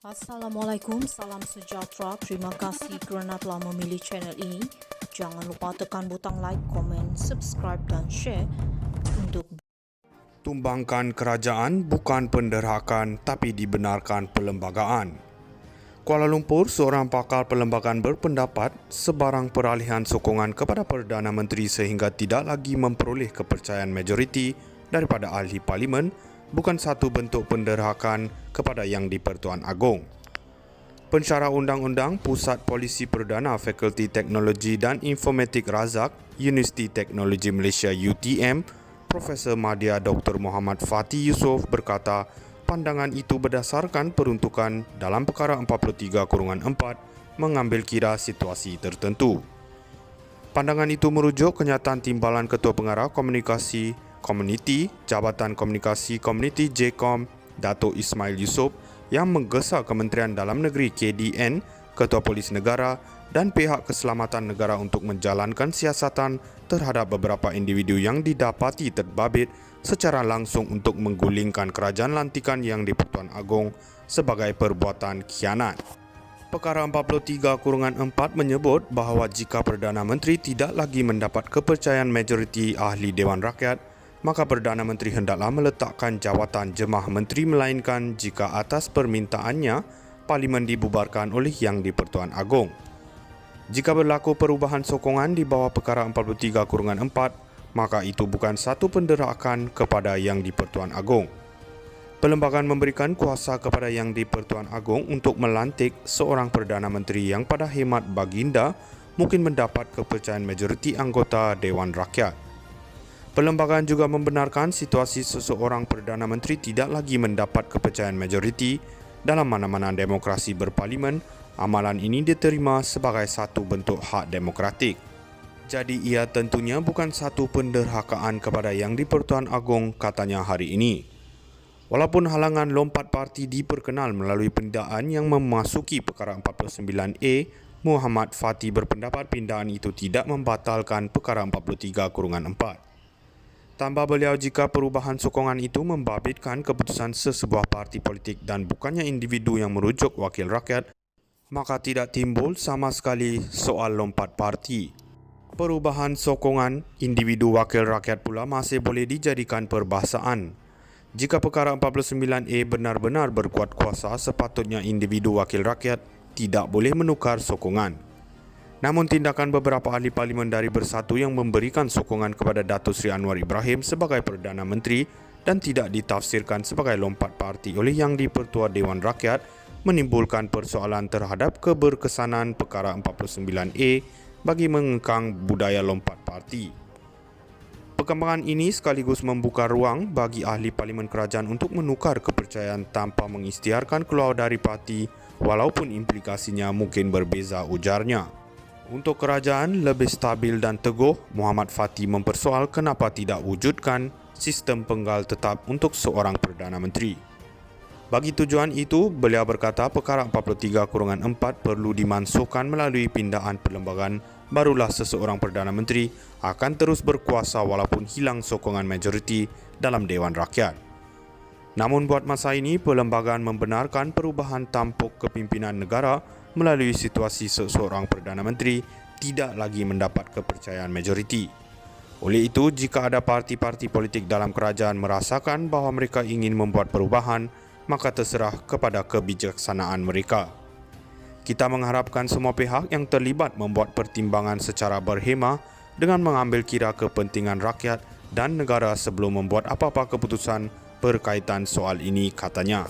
Assalamualaikum, salam sejahtera. Terima kasih kerana telah memilih channel ini. Jangan lupa tekan butang like, komen, subscribe dan share untuk Tumbangkan kerajaan bukan penderhakan tapi dibenarkan perlembagaan. Kuala Lumpur, seorang pakar perlembagaan berpendapat sebarang peralihan sokongan kepada Perdana Menteri sehingga tidak lagi memperoleh kepercayaan majoriti daripada ahli parlimen bukan satu bentuk penderhakan kepada Yang di-Pertuan Agong. Pensyarah Undang-Undang Pusat Polisi Perdana Fakulti Teknologi dan Informatik Razak, Universiti Teknologi Malaysia UTM, Profesor Madya Dr. Muhammad Fatih Yusof berkata, pandangan itu berdasarkan peruntukan dalam perkara 43/4 mengambil kira situasi tertentu. Pandangan itu merujuk kenyataan Timbalan Ketua Pengarah Komunikasi Komuniti Jabatan Komunikasi Komuniti JKOM Datuk Ismail Yusof yang menggesa Kementerian Dalam Negeri KDN, Ketua Polis Negara dan pihak keselamatan negara untuk menjalankan siasatan terhadap beberapa individu yang didapati terbabit secara langsung untuk menggulingkan kerajaan lantikan Yang di-Pertuan Agong sebagai perbuatan khianat. Perkara 43/4 menyebut bahawa jika Perdana Menteri tidak lagi mendapat kepercayaan majoriti ahli Dewan Rakyat, maka Perdana Menteri hendaklah meletakkan jawatan Jemaah Menteri melainkan jika atas permintaannya Parlimen dibubarkan oleh Yang di-Pertuan Agong. Jika berlaku perubahan sokongan di bawah perkara 43/4, maka itu bukan satu penderhakan kepada Yang di-Pertuan Agong. Perlembagaan memberikan kuasa kepada Yang di-Pertuan Agong untuk melantik seorang Perdana Menteri yang pada khidmat baginda mungkin mendapat kepercayaan majoriti anggota Dewan Rakyat. Perlembagaan juga membenarkan situasi seseorang Perdana Menteri tidak lagi mendapat kepercayaan majoriti dalam mana-mana demokrasi berparlimen. Amalan ini diterima sebagai satu bentuk hak demokratik. Jadi ia tentunya bukan satu penderhakaan kepada Yang di-Pertuan Agong, katanya hari ini. Walaupun halangan lompat parti diperkenal melalui pindaan yang memasuki perkara 49A, Muhammad Fatih berpendapat pindaan itu tidak membatalkan perkara 43/4. Tambah beliau, jika perubahan sokongan itu membabitkan keputusan sesebuah parti politik dan bukannya individu yang merujuk wakil rakyat, maka tidak timbul sama sekali soal lompat parti. Perubahan sokongan individu wakil rakyat pula masih boleh dijadikan perbahasaan. Jika perkara 49A benar-benar berkuat kuasa, sepatutnya individu wakil rakyat tidak boleh menukar sokongan. Namun tindakan beberapa ahli parlimen dari Bersatu yang memberikan sokongan kepada Datuk Seri Anwar Ibrahim sebagai Perdana Menteri dan tidak ditafsirkan sebagai lompat parti oleh Yang di-Pertua Dewan Rakyat menimbulkan persoalan terhadap keberkesanan perkara 49A bagi mengekang budaya lompat parti. Perkembangan ini sekaligus membuka ruang bagi ahli parlimen kerajaan untuk menukar kepercayaan tanpa mengisytiharkan keluar dari parti walaupun implikasinya mungkin berbeza, ujarnya. Untuk kerajaan lebih stabil dan teguh, Muhammad Fatih mempersoal kenapa tidak wujudkan sistem penggal tetap untuk seorang Perdana Menteri. Bagi tujuan itu, beliau berkata perkara 43/4 perlu dimansuhkan melalui pindaan perlembagaan, barulah seseorang Perdana Menteri akan terus berkuasa walaupun hilang sokongan majoriti dalam Dewan Rakyat. Namun buat masa ini, perlembagaan membenarkan perubahan tampuk kepimpinan negara melalui situasi seseorang Perdana Menteri tidak lagi mendapat kepercayaan majoriti. Oleh itu, jika ada parti-parti politik dalam kerajaan merasakan bahawa mereka ingin membuat perubahan, maka terserah kepada kebijaksanaan mereka. Kita mengharapkan semua pihak yang terlibat membuat pertimbangan secara berhemah dengan mengambil kira kepentingan rakyat dan negara sebelum membuat apa-apa keputusan berkaitan soal ini, katanya.